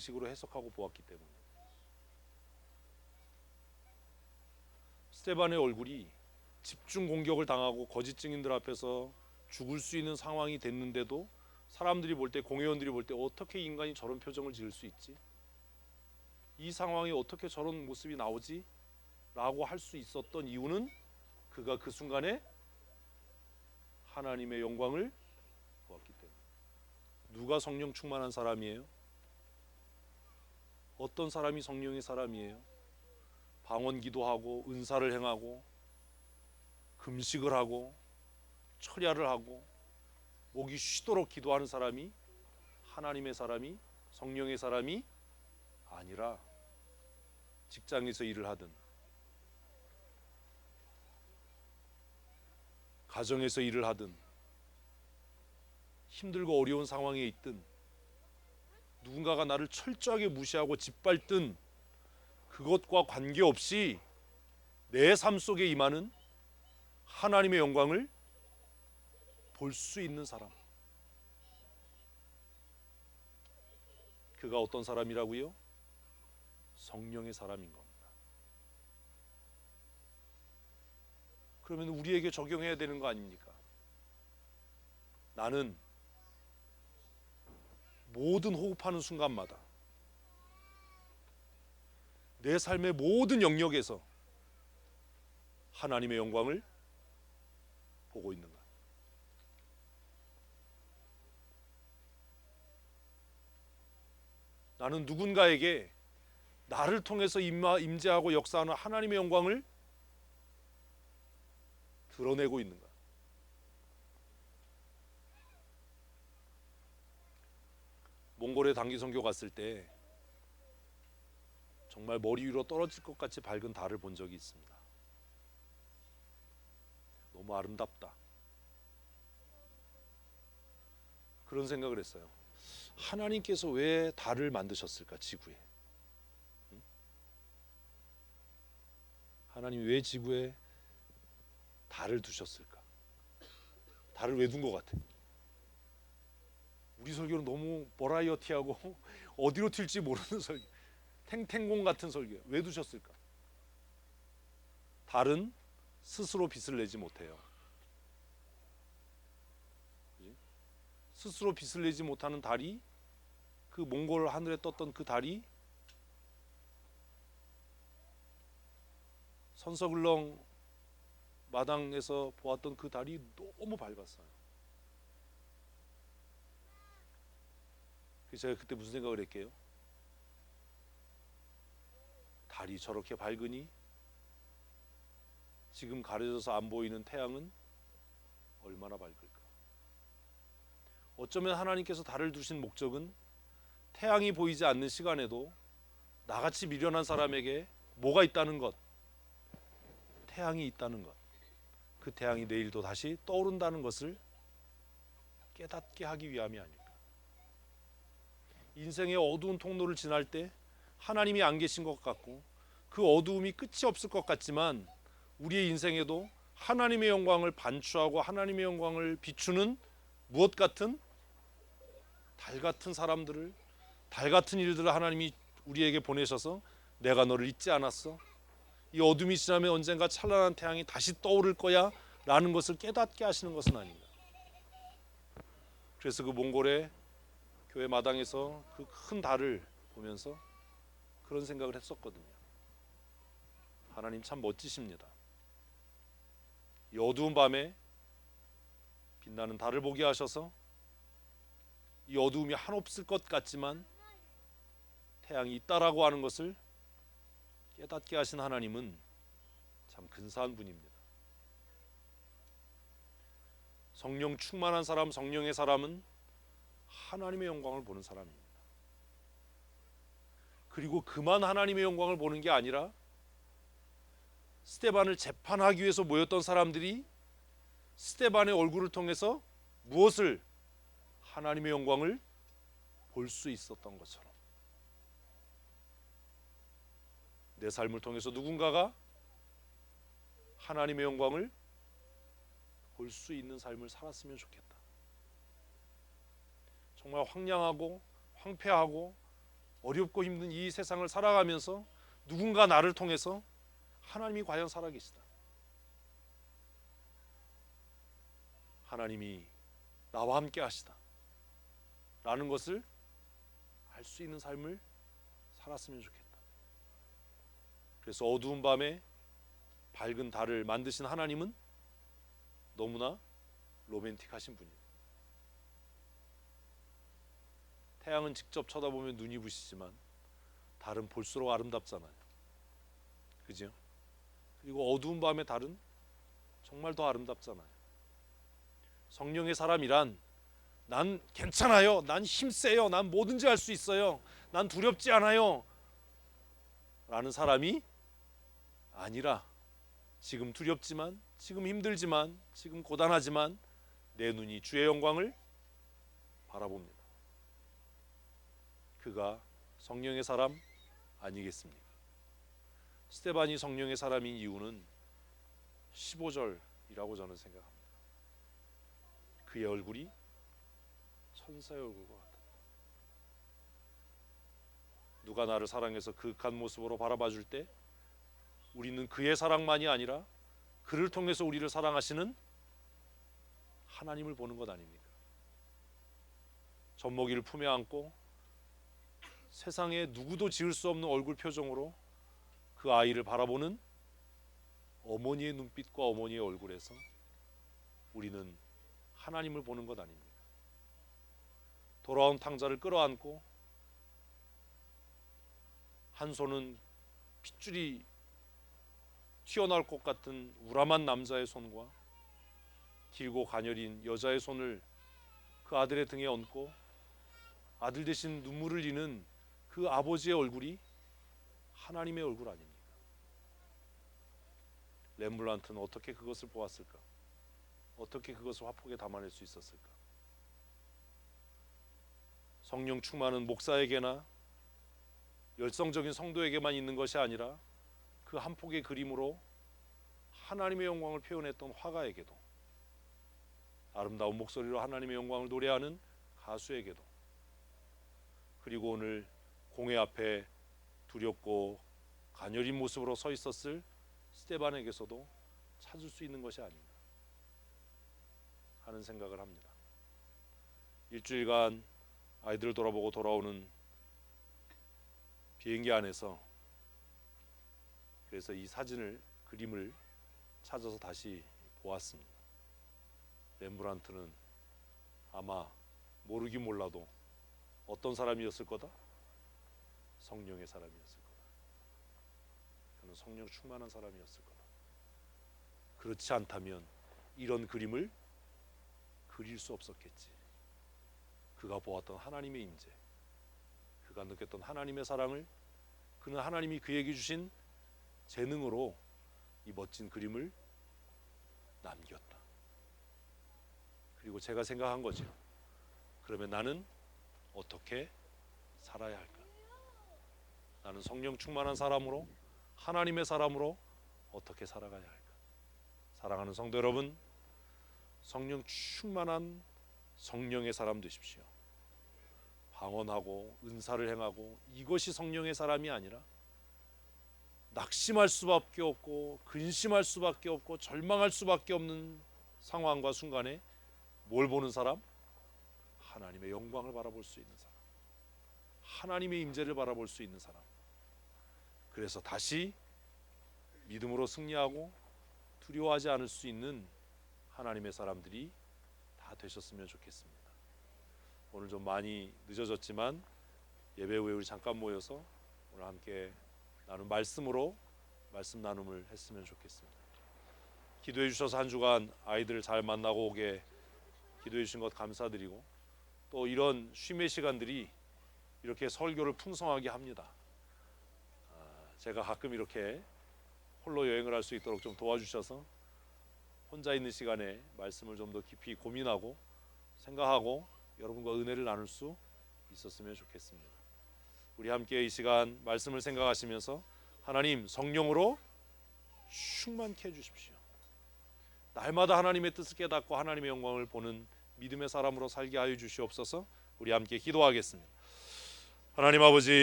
식으로 해석하고 보았기 때문에 스데반의 얼굴이 집중 공격을 당하고 거짓 증인들 앞에서 죽을 수 있는 상황이 됐는데도 사람들이 볼 때, 공회원들이 볼 때 어떻게 인간이 저런 표정을 지을 수 있지? 이 상황에 어떻게 저런 모습이 나오지? 라고 할 수 있었던 이유는 그가 그 순간에 하나님의 영광을 보았기 때문에. 누가 성령 충만한 사람이에요? 어떤 사람이 성령의 사람이에요? 방언 기도하고 은사를 행하고 금식을 하고 철야를 하고 목이 쉬도록 기도하는 사람이 하나님의 사람이, 성령의 사람이 아니라 직장에서 일을 하든 가정에서 일을 하든 힘들고 어려운 상황에 있든 누군가가 나를 철저하게 무시하고 짓밟든 그것과 관계없이 내 삶 속에 임하는 하나님의 영광을 볼 수 있는 사람, 그가 어떤 사람이라고요? 성령의 사람인 겁니다. 그러면 우리에게 적용해야 되는 거 아닙니까? 나는 모든 호흡하는 순간마다 내 삶의 모든 영역에서 하나님의 영광을 보고 있는가? 나는 누군가에게 나를 통해서 임재하고 역사하는 하나님의 영광을 드러내고 있는가? 몽골에 단기 선교 갔을 때 정말 머리 위로 떨어질 것 같이 밝은 달을 본 적이 있습니다. 너무 아름답다. 그런 생각을 했어요. 하나님께서 왜 달을 만드셨을까, 지구에? 하나님 왜 지구에 달을 두셨을까? 달을 왜 둔 것 같아? 우리 설교는 너무 버라이어티하고 어디로 튈지 모르는 설교, 탱탱공 같은 설교. 왜 두셨을까? 달은 스스로 빛을 내지 못해요. 스스로 빛을 내지 못하는 달이, 그 몽골 하늘에 떴던 그 달이 선서글렁 마당에서 보았던 그 달이 너무 밝았어요. 그래서 제가 그때 무슨 생각을 했게요? 달이 저렇게 밝으니 지금 가려져서 안 보이는 태양은 얼마나 밝을까? 어쩌면 하나님께서 달을 두신 목적은 태양이 보이지 않는 시간에도 나같이 미련한 사람에게 뭐가 있다는 것, 태양이 있다는 것, 그 태양이 내일도 다시 떠오른다는 것을 깨닫게 하기 위함이 아닐까. 인생의 어두운 통로를 지날 때 하나님이 안 계신 것 같고 그 어두움이 끝이 없을 것 같지만 우리의 인생에도 하나님의 영광을 반추하고 하나님의 영광을 비추는 무엇 같은 달 같은 사람들을, 달 같은 일들을 하나님이 우리에게 보내셔서 내가 너를 잊지 않았어, 이 어둠이 지나면 언젠가 찬란한 태양이 다시 떠오를 거야 라는 것을 깨닫게 하시는 것은 아닌가. 그래서 그 몽골의 교회 마당에서 그 큰 달을 보면서 그런 생각을 했었거든요. 하나님 참 멋지십니다. 이 어두운 밤에 빛나는 달을 보게 하셔서 이 어두움이 한없을 것 같지만 태양이 있다라고 하는 것을 깨닫게 하신 하나님은 참 근사한 분입니다. 성령 충만한 사람, 성령의 사람은 하나님의 영광을 보는 사람입니다. 그리고 그만 하나님의 영광을 보는 게 아니라 스데반을 재판하기 위해서 모였던 사람들이 스데반의 얼굴을 통해서 무엇을? 하나님의 영광을 볼 수 있었던 것처럼 내 삶을 통해서 누군가가 하나님의 영광을 볼 수 있는 삶을 살았으면 좋겠다. 정말 황량하고 황폐하고 어렵고 힘든 이 세상을 살아가면서 누군가 나를 통해서 하나님이 과연 살아계시다, 하나님이 나와 함께 하시다 라는 것을 알 수 있는 삶을 살았으면 좋겠다. 그래서 어두운 밤에 밝은 달을 만드신 하나님은 너무나 로맨틱하신 분입니다. 태양은 직접 쳐다보면 눈이 부시지만 달은 볼수록 아름답잖아요. 그죠? 그리고 어두운 밤의 달은 정말 더 아름답잖아요. 성령의 사람이란 난 괜찮아요, 난 힘세요, 난 뭐든지 할 수 있어요, 난 두렵지 않아요 라는 사람이 아니라 지금 두렵지만, 지금 힘들지만, 지금 고단하지만 내 눈이 주의 영광을 바라봅니다. 그가 성령의 사람 아니겠습니까? 스데반이 성령의 사람인 이유는 15절이라고 저는 생각합니다. 그의 얼굴이 천사의 얼굴과 같다. 누가 나를 사랑해서 그윽한 모습으로 바라봐 줄 때 우리는 그의 사랑만이 아니라 그를 통해서 우리를 사랑하시는 하나님을 보는 것 아닙니까? 젖먹이를 품에 안고 세상에 누구도 지을 수 없는 얼굴 표정으로 그 아이를 바라보는 어머니의 눈빛과 어머니의 얼굴에서 우리는 하나님을 보는 것 아닙니까? 돌아온 탕자를 끌어안고 한 손은 핏줄이 튀어나올 것 같은 우람한 남자의 손과 길고 가녀린 여자의 손을 그 아들의 등에 얹고 아들 대신 눈물을 흘리는 그 아버지의 얼굴이 하나님의 얼굴 아닙니까? 렘블란트는 어떻게 그것을 보았을까? 어떻게 그것을 화폭에 담아낼 수 있었을까? 성령 충만은 목사에게나 열성적인 성도에게만 있는 것이 아니라 그 한 폭의 그림으로 하나님의 영광을 표현했던 화가에게도, 아름다운 목소리로 하나님의 영광을 노래하는 가수에게도, 그리고 오늘 공회 앞에 두렵고 가녀린 모습으로 서 있었을 스데반에게서도 찾을 수 있는 것이 아닌가 하는 생각을 합니다. 일주일간 아이들을 돌아보고 돌아오는 비행기 안에서 그래서 이 사진을, 그림을 찾아서 다시 보았습니다. 렘브란트는 아마 모르긴 몰라도 어떤 사람이었을 거다? 성령의 사람이었을 거다. 그는 성령 충만한 사람이었을 거다. 그렇지 않다면 이런 그림을 그릴 수 없었겠지. 그가 보았던 하나님의 임재, 그가 느꼈던 하나님의 사랑을 그는 하나님이 그에게 주신 재능으로 이 멋진 그림을 남겼다. 그리고 제가 생각한 거죠. 그러면 나는 어떻게 살아야 할까? 나는 성령 충만한 사람으로, 하나님의 사람으로 어떻게 살아가야 할까? 사랑하는 성도 여러분, 성령 충만한 성령의 사람 되십시오. 방언하고 은사를 행하고 이것이 성령의 사람이 아니라 낙심할 수밖에 없고 근심할 수밖에 없고 절망할 수밖에 없는 상황과 순간에 뭘 보는 사람? 하나님의 영광을 바라볼 수 있는 사람, 하나님의 임재를 바라볼 수 있는 사람. 그래서 다시 믿음으로 승리하고 두려워하지 않을 수 있는 하나님의 사람들이 다 되셨으면 좋겠습니다. 오늘 좀 많이 늦어졌지만 예배 후에 우리 잠깐 모여서 오늘 함께 나눈 말씀으로 말씀 나눔을 했으면 좋겠습니다. 기도해 주셔서 한 주간 아이들을 잘 만나고 오게 기도해 주신 것 감사드리고, 또 이런 쉼의 시간들이 이렇게 설교를 풍성하게 합니다. 제가 가끔 이렇게 홀로 여행을 할 수 있도록 좀 도와주셔서 혼자 있는 시간에 말씀을 좀 더 깊이 고민하고 생각하고 여러분과 은혜를 나눌 수 있었으면 좋겠습니다. 우리 함께 이 시간 말씀을 생각하시면서 하나님 성령으로 충만케 해주십시오. 날마다 하나님의 뜻을 깨닫고 하나님의 영광을 보는 믿음의 사람으로 살게 하여 주시옵소서. 우리 함께 기도하겠습니다. 하나님 아버지,